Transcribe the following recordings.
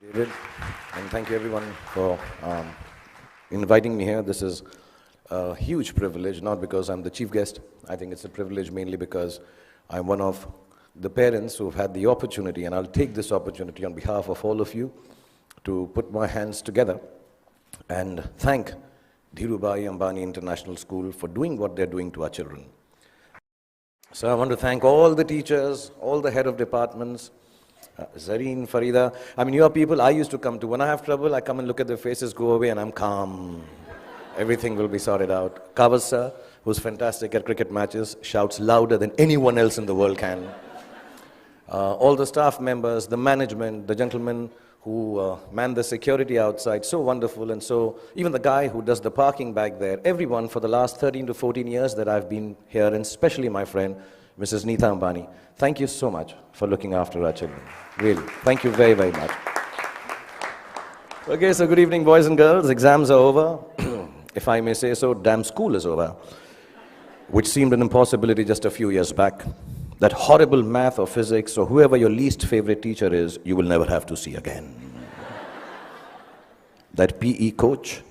David, and thank you everyone for inviting me here. This is a huge privilege, not because I'm the chief guest. I think it's a privilege mainly because I'm one of the parents who've had the opportunity, and I'll take this opportunity on behalf of all of you to put my hands together and thank Dhirubhai Ambani International School for doing what they're doing to our children. So I want to thank all the teachers, all the head of departments, Zareen, Farida. I mean, you are people I used to come to. When I have trouble, I come and look at their faces, go away, and I'm calm. Everything will be sorted out. Kavas sir, who's fantastic at cricket matches, shouts louder than anyone else in the world can. All the staff members, the management, the gentlemen who man the security outside, so wonderful. And so even the guy who does the parking back there, everyone for the last 13 to 14 years that I've been here, and especially my friend, Mrs. Neeta Ambani, thank you so much for looking after our children. Really, thank you very, very much. Okay, so good evening, boys and girls. Exams are over. If I may say so, damn school is over, which seemed an impossibility just a few years back. That horrible math or physics or whoever your least favorite teacher is, you will never have to see again. That PE coach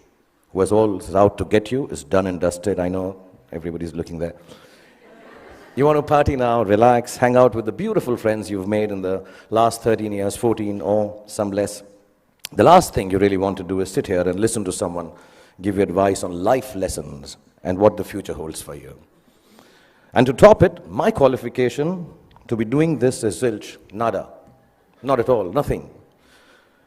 who was always out to get you is done and dusted. I know everybody's looking there. You want to party now, relax, hang out with the beautiful friends you've made in the last 13 years, 14 or some less. The last thing you really want to do is sit here and listen to someone give you advice on life lessons and what the future holds for you. And to top it, my qualification to be doing this is zilch, nada. Not at all, nothing.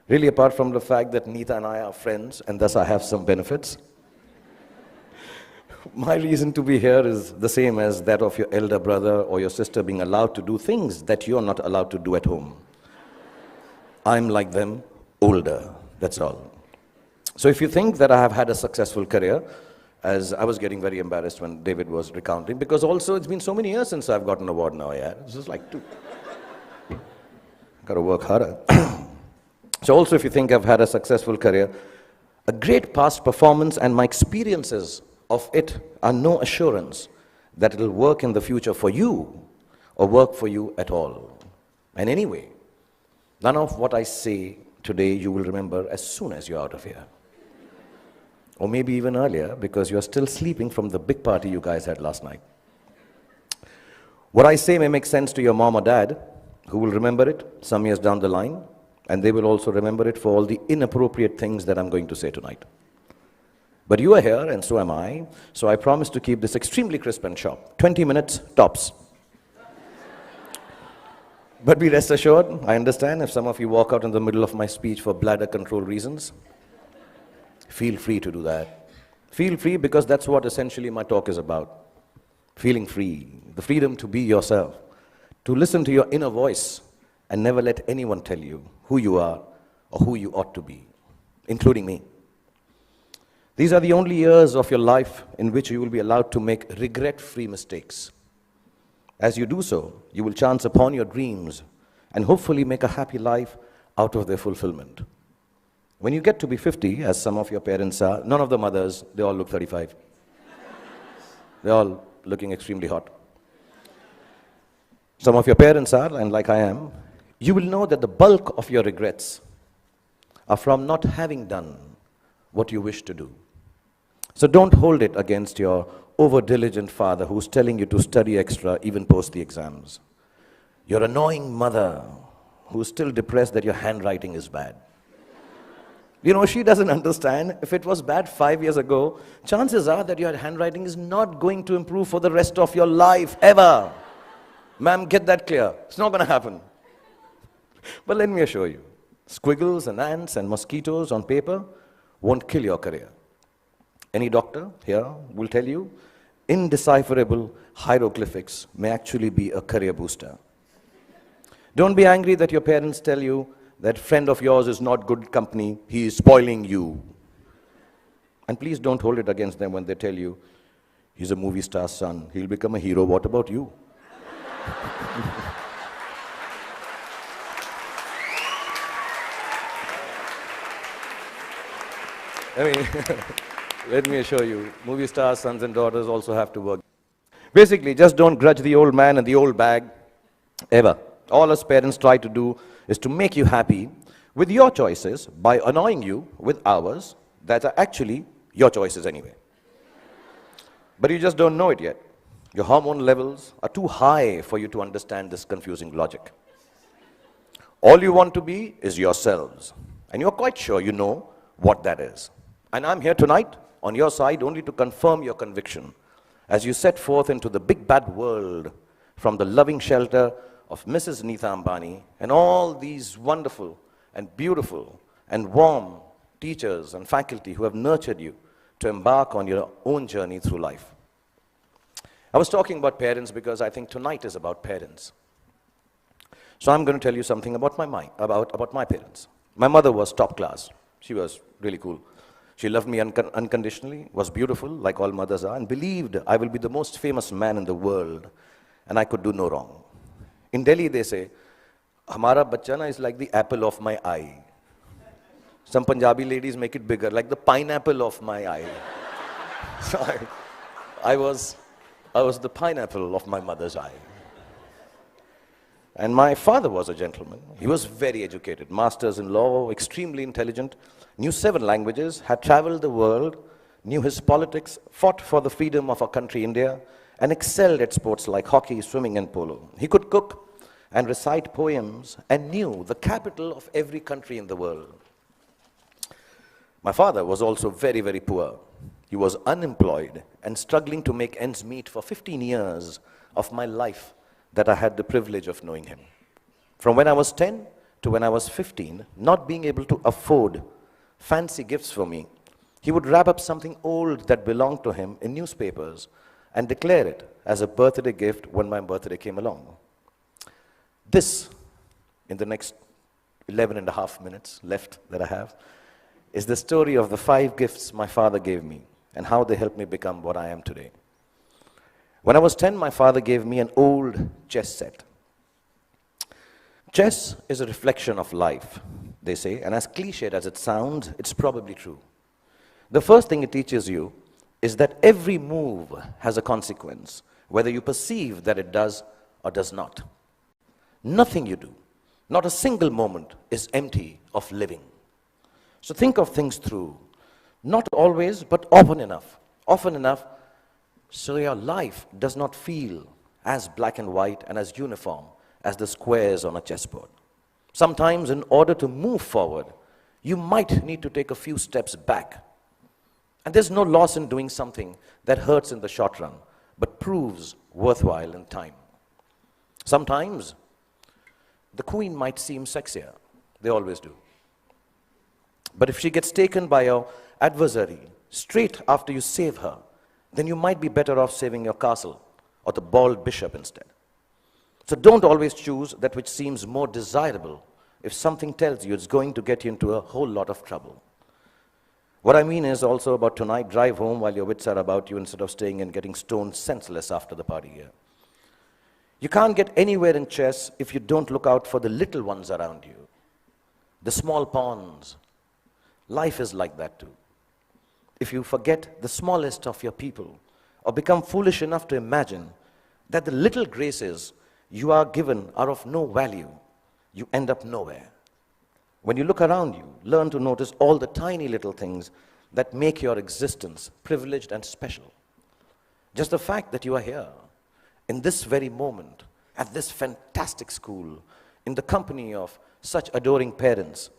Really, apart from the fact that Neeta and I are friends, and thus I have some benefits. My reason to be here is the same as that of your elder brother or your sister being allowed to do things that you're not allowed to do at home. I'm like them, older, that's all. So if you think that I have had a successful career, as I was getting very embarrassed when David was recounting, because also it's been so many years since I've gotten an award now, yeah. This is like two. Got to work harder. So also if you think I've had a successful career, a great past performance and my experiences of it are no assurance that it will work in the future for you or work for you at all. And anyway, none of what I say today you will remember as soon as you're out of here. Or maybe even earlier, because you're still sleeping from the big party you guys had last night. What I say may make sense to your mom or dad, who will remember it some years down the line, and they will also remember it for all the inappropriate things that I'm going to say tonight. But you are here, and so am I, so I promise to keep this extremely crisp and sharp. 20 minutes, tops. But be rest assured, I understand if some of you walk out in the middle of my speech for bladder control reasons. Feel free to do that. Feel free, because that's what essentially my talk is about. Feeling free, the freedom to be yourself, to listen to your inner voice and never let anyone tell you who you are or who you ought to be, including me. These are the only years of your life in which you will be allowed to make regret-free mistakes. As you do so, you will chance upon your dreams and hopefully make a happy life out of their fulfillment. When you get to be 50, as some of your parents are, none of the mothers, they all look 35. They're all looking extremely hot. Some of your parents are, and like I am, you will know that the bulk of your regrets are from not having done what you wish to do. So don't hold it against your over-diligent father who's telling you to study extra even post the exams. Your annoying mother who's still depressed that your handwriting is bad. You know, she doesn't understand. If it was bad 5 years ago, chances are that your handwriting is not going to improve for the rest of your life, ever. Ma'am, get that clear. It's not going to happen. But let me assure you, squiggles and ants and mosquitoes on paper won't kill your career. Any doctor here will tell you, indecipherable hieroglyphics may actually be a career booster. Don't be angry that your parents tell you that friend of yours is not good company, he is spoiling you. And please don't hold it against them when they tell you, he's a movie star's son, he'll become a hero, what about you? I mean, let me assure you, movie stars, sons and daughters also have to work. Basically, just don't grudge the old man and the old bag, ever. All us parents try to do is to make you happy with your choices by annoying you with hours that are actually your choices anyway. But you just don't know it yet. Your hormone levels are too high for you to understand this confusing logic. All you want to be is yourselves, and you're quite sure you know what that is. And I'm here tonight on your side only to confirm your conviction as you set forth into the big bad world from the loving shelter of Mrs. Neeta Ambani and all these wonderful and beautiful and warm teachers and faculty who have nurtured you to embark on your own journey through life. I was talking about parents because I think tonight is about parents. So I'm going to tell you something about my parents. My mother was top class. She was really cool. She loved me unconditionally, was beautiful, like all mothers are, and believed I will be the most famous man in the world, and I could do no wrong. In Delhi, they say, Hamara bachcha na is like the apple of my eye. Some Punjabi ladies make it bigger, like the pineapple of my eye. So I was the pineapple of my mother's eye. And my father was a gentleman. He was very educated, masters in law, extremely intelligent, knew 7 languages, had traveled the world, knew his politics, fought for the freedom of our country, India, and excelled at sports like hockey, swimming, and polo. He could cook and recite poems and knew the capital of every country in the world. My father was also very, very poor. He was unemployed and struggling to make ends meet for 15 years of my life that I had the privilege of knowing him. From when I was 10 to when I was 15, not being able to afford fancy gifts for me, he would wrap up something old that belonged to him in newspapers and declare it as a birthday gift when my birthday came along. This, in the next 11 and a half minutes left that I have, is the story of the 5 gifts my father gave me and how they helped me become what I am today. When I was 10, my father gave me an old chess set. Chess is a reflection of life, they say, and as cliched as it sounds, it's probably true. The first thing it teaches you is that every move has a consequence, whether you perceive that it does or does not. Nothing you do, not a single moment, is empty of living. So think of things through, not always, but often enough so your life does not feel as black and white and as uniform as the squares on a chessboard. Sometimes, in order to move forward, you might need to take a few steps back. And there's no loss in doing something that hurts in the short run, but proves worthwhile in time. Sometimes, the queen might seem sexier. They always do. But if she gets taken by your adversary straight after you save her, then you might be better off saving your castle or the bald bishop instead. So don't always choose that which seems more desirable if something tells you it's going to get you into a whole lot of trouble. What I mean is also about tonight, drive home while your wits are about you instead of staying and getting stoned senseless after the party here. You can't get anywhere in chess if you don't look out for the little ones around you, the small pawns. Life is like that too. If you forget the smallest of your people or become foolish enough to imagine that the little graces you are given are of no value, you end up nowhere. When you look around you, learn to notice all the tiny little things that make your existence privileged and special. Just the fact that you are here, in this very moment, at this fantastic school, in the company of such adoring parents,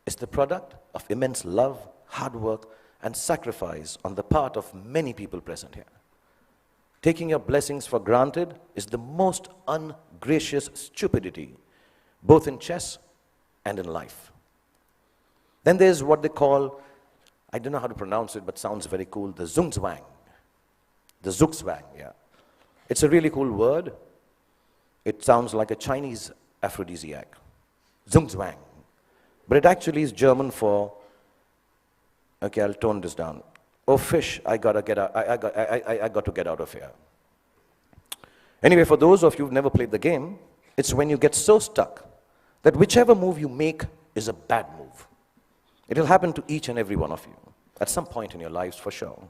is the product of immense love, hard work, and sacrifice on the part of many people present here. Taking your blessings for granted is the most ungracious stupidity, both in chess and in life. Then there's what they call, I don't know how to pronounce it, but sounds very cool, the Zugzwang. The Zugzwang, yeah. It's a really cool word. It sounds like a Chinese aphrodisiac. Zugzwang. But it actually is German for, okay, I'll tone this down. Oh, fish, I got to get out of here. Anyway, for those of you who've never played the game, it's when you get so stuck that whichever move you make is a bad move. It'll happen to each and every one of you at some point in your lives for sure.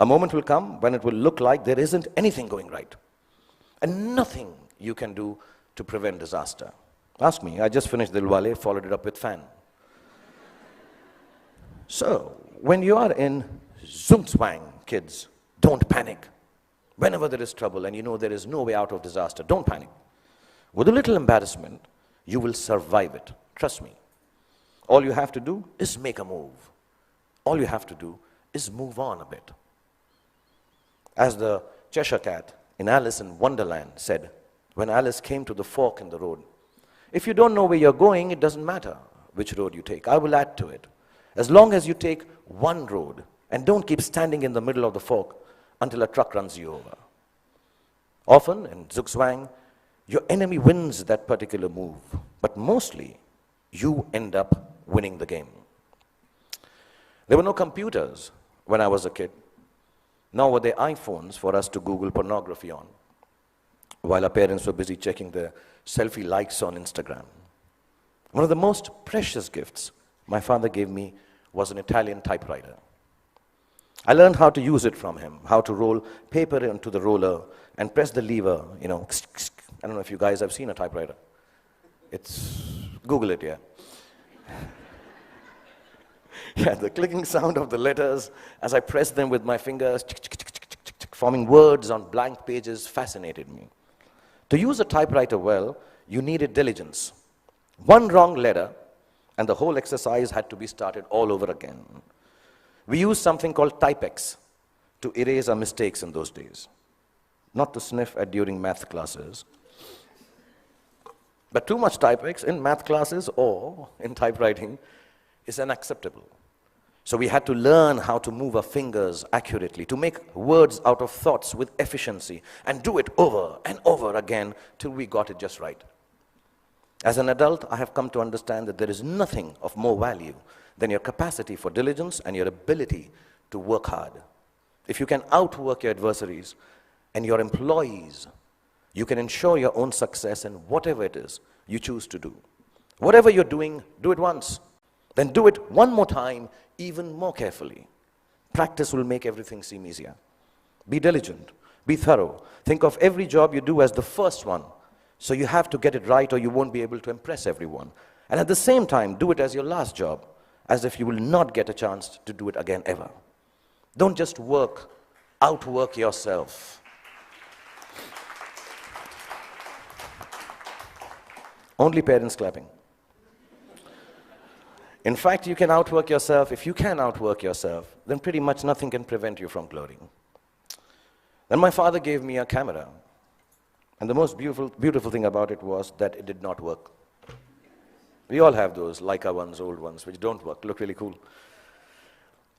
A moment will come when it will look like there isn't anything going right and nothing you can do to prevent disaster. Ask me, I just finished Dilwale, followed it up with Fan. So, when you are in Zugzwang, kids, don't panic. Whenever there is trouble and you know there is no way out of disaster, don't panic. With a little embarrassment, you will survive it. Trust me. All you have to do is make a move. All you have to do is move on a bit. As the Cheshire Cat in Alice in Wonderland said, when Alice came to the fork in the road, if you don't know where you're going, it doesn't matter which road you take. I will add to it. As long as you take one road and don't keep standing in the middle of the fork until a truck runs you over. Often in Zugzwang, your enemy wins that particular move, but mostly you end up winning the game. There were no computers when I was a kid, nor were there iPhones for us to Google pornography on, while our parents were busy checking their selfie likes on Instagram. One of the most precious gifts my father gave me was an Italian typewriter. I learned how to use it from him, how to roll paper into the roller and press the lever, I don't know if you guys have seen a typewriter. Google it, yeah. Yeah, the clicking sound of the letters as I pressed them with my fingers, forming words on blank pages, fascinated me. To use a typewriter well, you needed diligence. One wrong letter, and the whole exercise had to be started all over again. We used something called Typex to erase our mistakes in those days. Not to sniff at during math classes. But too much Typex in math classes or in typewriting is unacceptable. So we had to learn how to move our fingers accurately, to make words out of thoughts with efficiency, and do it over and over again till we got it just right. As an adult, I have come to understand that there is nothing of more value than your capacity for diligence and your ability to work hard. If you can outwork your adversaries and your employees, you can ensure your own success in whatever it is you choose to do. Whatever you're doing, do it once. Then do it one more time, even more carefully. Practice will make everything seem easier. Be diligent. Be thorough. Think of every job you do as the first one. So you have to get it right or you won't be able to impress everyone. And at the same time, do it as your last job, as if you will not get a chance to do it again ever. Don't just outwork yourself. Only parents clapping. In fact, you can outwork yourself. If you can outwork yourself, then pretty much nothing can prevent you from glorying. Then my father gave me a camera. And the most beautiful thing about it was that it did not work. We all have those Leica ones, old ones, which don't work, look really cool.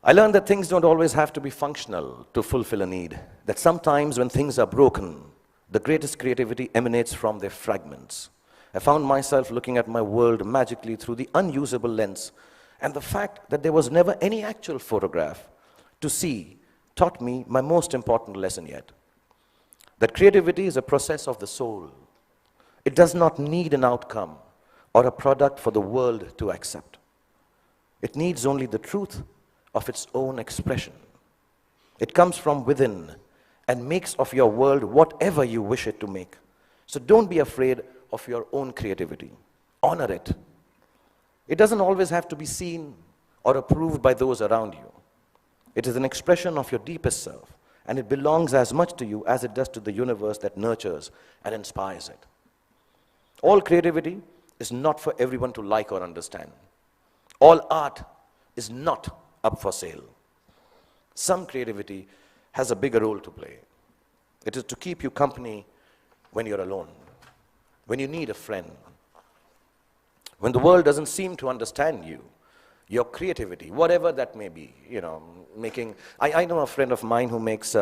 I learned that things don't always have to be functional to fulfill a need. That sometimes when things are broken, the greatest creativity emanates from their fragments. I found myself looking at my world magically through the unusable lens, and the fact that there was never any actual photograph to see taught me my most important lesson yet. That creativity is a process of the soul. It does not need an outcome or a product for the world to accept. It needs only the truth of its own expression. It comes from within and makes of your world whatever you wish it to make. So don't be afraid of your own creativity. Honor it. It doesn't always have to be seen or approved by those around you. It is an expression of your deepest self, and it belongs as much to you as it does to the universe that nurtures and inspires it. All creativity is not for everyone to like or understand. All art is not up for sale. Some creativity has a bigger role to play. It is to keep you company when you're alone, when you need a friend, when the world doesn't seem to understand you. Your creativity, whatever that may be, I know a friend of mine who makes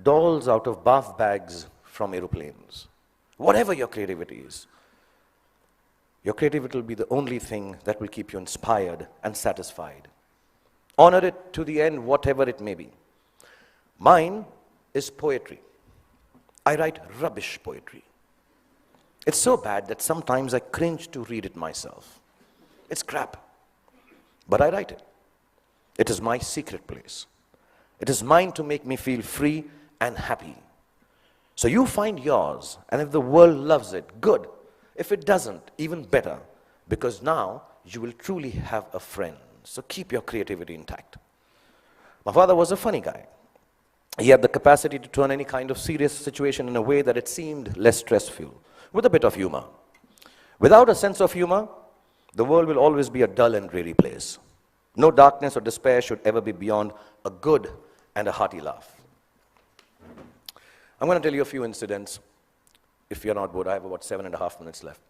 dolls out of bath bags from aeroplanes. Whatever your creativity is, your creativity will be the only thing that will keep you inspired and satisfied. Honor it to the end, whatever it may be. Mine is poetry. I write rubbish poetry. It's so bad that sometimes I cringe to read it myself. It's crap. But I write it. It is my secret place. It is mine to make me feel free and happy. So you find yours, and if the world loves it, good. If it doesn't, even better, because now you will truly have a friend. So keep your creativity intact. My father was a funny guy. He had the capacity to turn any kind of serious situation in a way that it seemed less stressful, with a bit of humor. Without a sense of humor, the world will always be a dull and dreary place. No darkness or despair should ever be beyond a good and a hearty laugh. I'm going to tell you a few incidents. If you're not bored, I have about 7.5 minutes left.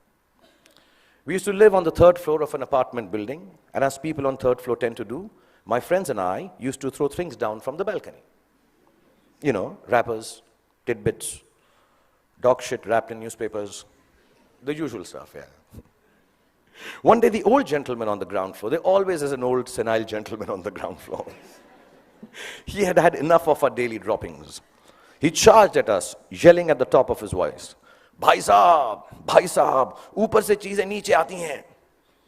We used to live on the 3rd floor of an apartment building, and as people on 3rd floor tend to do, my friends and I used to throw things down from the balcony. You know, wrappers, tidbits, dog shit wrapped in newspapers, the usual stuff, yeah. One day, the old gentleman on the ground floor, there always is an old senile gentleman on the ground floor. He had had enough of our daily droppings. He charged at us, yelling at the top of his voice, भाई साहब, ऊपर से चीजें नीचे आती हैं,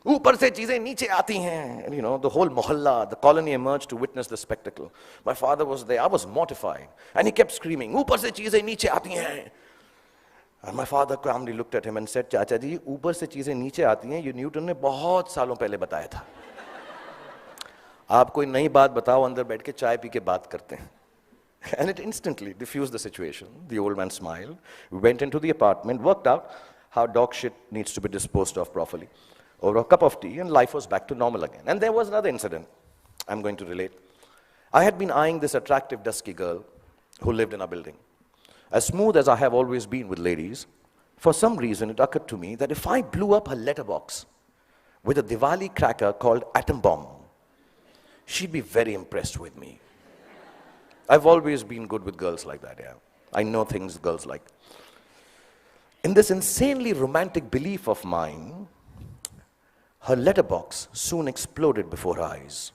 ऊपर से चीजें नीचे आती हैं. And you know, the whole mohalla, the colony emerged to witness the spectacle. My father was there, I was mortified. And he kept screaming, ऊपर से चीजें नीचे आती हैं. And my father calmly looked at him and said, चाचा जी, ऊपर से चीजें नीचे आती हैं, ये न्यूटन ने बहुत सालों पहले बताया था. आप कोई नई बात बताओ, अंदर बैठ के चाय पी के बात करते हैं. And it instantly diffused the situation. The old man smiled. We went into the apartment, worked out how dog shit needs to be disposed of properly. Over a cup of tea, and life was back to normal again. And there was another incident I'm going to relate. I had been eyeing this attractive, dusky girl who lived in our building. As smooth as I have always been with ladies, for some reason it occurred to me that if I blew up her letterbox with a Diwali cracker called Atom Bomb, she'd be very impressed with me. I've always been good with girls like that, yeah. I know things girls like. In this insanely romantic belief of mine, her letterbox soon exploded before her eyes.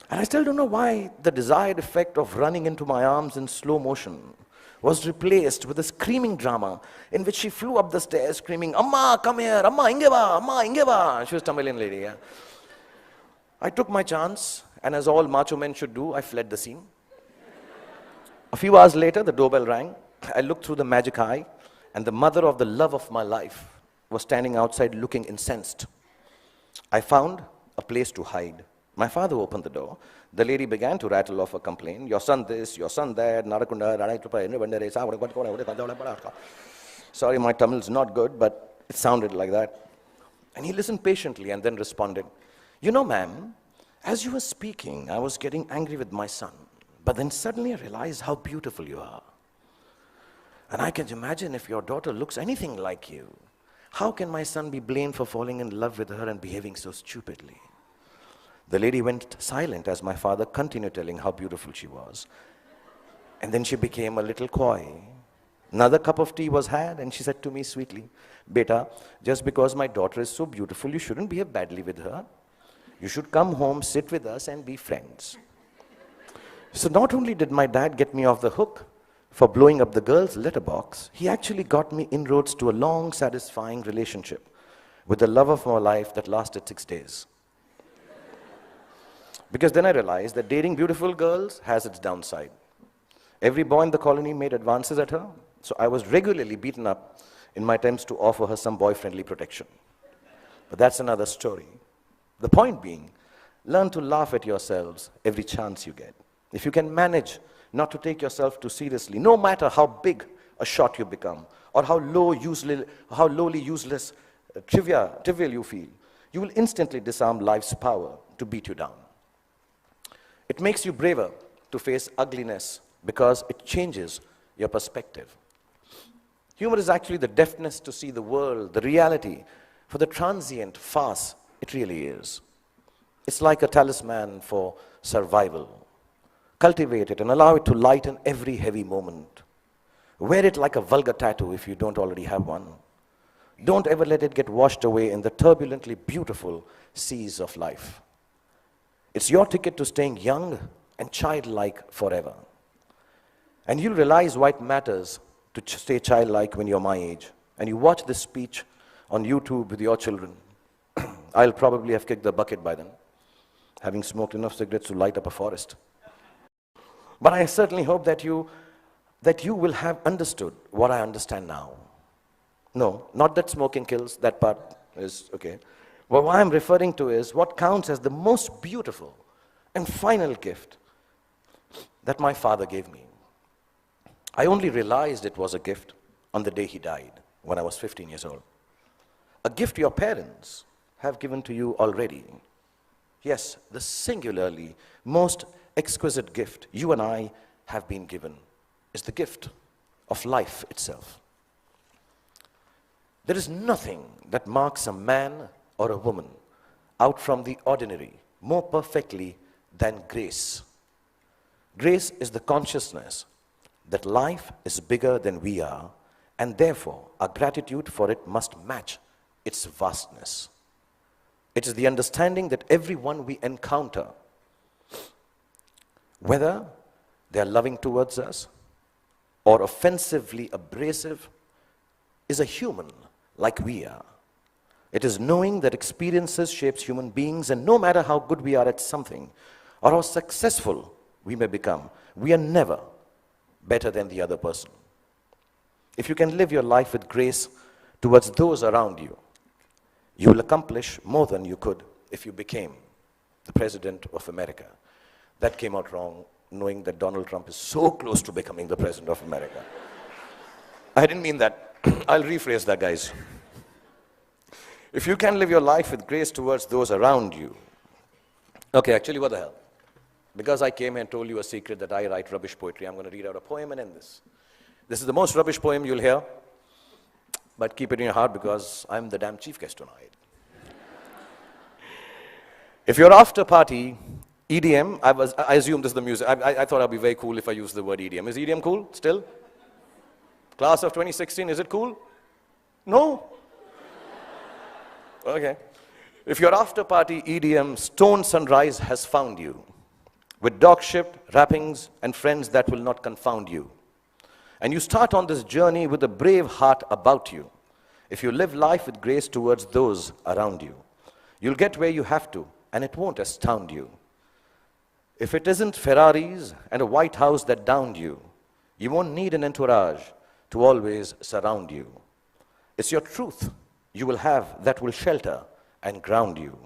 And I still don't know why the desired effect of running into my arms in slow motion was replaced with a screaming drama in which she flew up the stairs screaming, Amma, come here, Amma, ingeva, Amma, ingeva. She was a Tamilian lady, yeah. I took my chance, and as all macho men should do, I fled the scene. A few hours later, the doorbell rang. I looked through the magic eye, and the mother of the love of my life was standing outside looking incensed. I found a place to hide. My father opened the door. The lady began to rattle off a complaint. Your son this, your son that. Sorry, my Tamil is not good, but it sounded like that. And he listened patiently and then responded, you know, ma'am, as you were speaking, I was getting angry with my son. But then suddenly I realized how beautiful you are. And I can imagine if your daughter looks anything like you, how can my son be blamed for falling in love with her and behaving so stupidly? The lady went silent as my father continued telling how beautiful she was. And then she became a little coy. Another cup of tea was had, and she said to me sweetly, Beta, just because my daughter is so beautiful, you shouldn't behave badly with her. You should come home, sit with us, and be friends. So not only did my dad get me off the hook for blowing up the girl's letterbox, he actually got me inroads to a long, satisfying relationship with the love of my life that lasted 6 days. Because then I realized that dating beautiful girls has its downside. Every boy in the colony made advances at her, so I was regularly beaten up in my attempts to offer her some boy-friendly protection. But that's another story. The point being, learn to laugh at yourselves every chance you get. If you can manage not to take yourself too seriously, no matter how big a shot you become, or how lowly, useless, trivial you feel, you will instantly disarm life's power to beat you down. It makes you braver to face ugliness because it changes your perspective. Humor is actually the deafness to see the world, the reality, for the transient farce it really is. It's like a talisman for survival. Cultivate it and allow it to lighten every heavy moment. Wear it like a vulgar tattoo if you don't already have one. Don't ever let it get washed away in the turbulently beautiful seas of life. It's your ticket to staying young and childlike forever. And you'll realize why it matters to stay childlike when you're my age. And you watch this speech on YouTube with your children. I'll probably have kicked the bucket by then, having smoked enough cigarettes to light up a forest. But I certainly hope that you will have understood what I understand now. No, not that smoking kills, that part is okay. Well, what I'm referring to is what counts as the most beautiful and final gift that my father gave me. I only realized it was a gift on the day he died, when I was 15 years old. A gift your parents have given to you already. Yes, the singularly most exquisite gift you and I have been given is the gift of life itself. There is nothing that marks a man or a woman out from the ordinary more perfectly than grace. Grace is the consciousness that life is bigger than we are, and therefore our gratitude for it must match its vastness. It is the understanding that everyone we encounter, whether they are loving towards us or offensively abrasive, is a human like we are. It is knowing that experiences shapes human beings, and no matter how good we are at something or how successful we may become, we are never better than the other person. If you can live your life with grace towards those around you, you will accomplish more than you could if you became the President of America. That came out wrong, knowing that Donald Trump is so close to becoming the President of America. I didn't mean that. I'll rephrase that, guys. If you can live your life with grace towards those around you. Okay, actually, what the hell? Because I came and told you a secret that I write rubbish poetry, I'm going to read out a poem and end this. This is the most rubbish poem you'll hear, but keep it in your heart because I'm the damn chief guest tonight. If your after party, EDM, I assume this is the music. I thought I'd be very cool if I used the word EDM. Is EDM cool still? Class of 2016, is it cool? No? Okay. If your after party EDM stone sunrise has found you, with dog-shaped wrappings and friends that will not confound you, and you start on this journey with a brave heart about you, if you live life with grace towards those around you, you'll get where you have to, and it won't astound you. If it isn't Ferraris and a White House that downed you, you won't need an entourage to always surround you. It's your truth you will have that will shelter and ground you.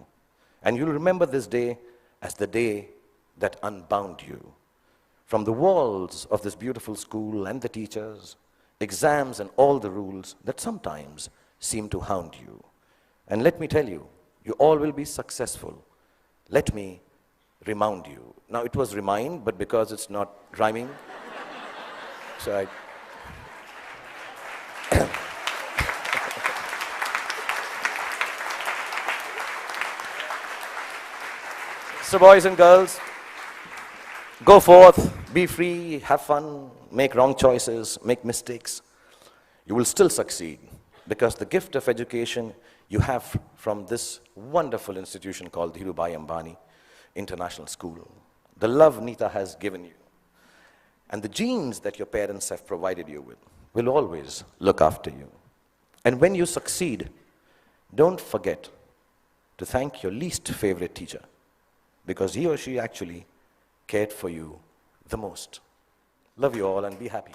And you'll remember this day as the day that unbound you. From the walls of this beautiful school and the teachers, exams and all the rules that sometimes seem to hound you. And let me tell you, you all will be successful. Let me remind you. Now it was remind, but because it's not rhyming, so I... So boys and girls, go forth, be free, have fun, make wrong choices, make mistakes. You will still succeed because the gift of education you have from this wonderful institution called Dhirubhai Ambani International School. The love Nita has given you and the genes that your parents have provided you with will always look after you. And when you succeed, don't forget to thank your least favorite teacher, because he or she actually cared for you the most. Love you all and be happy.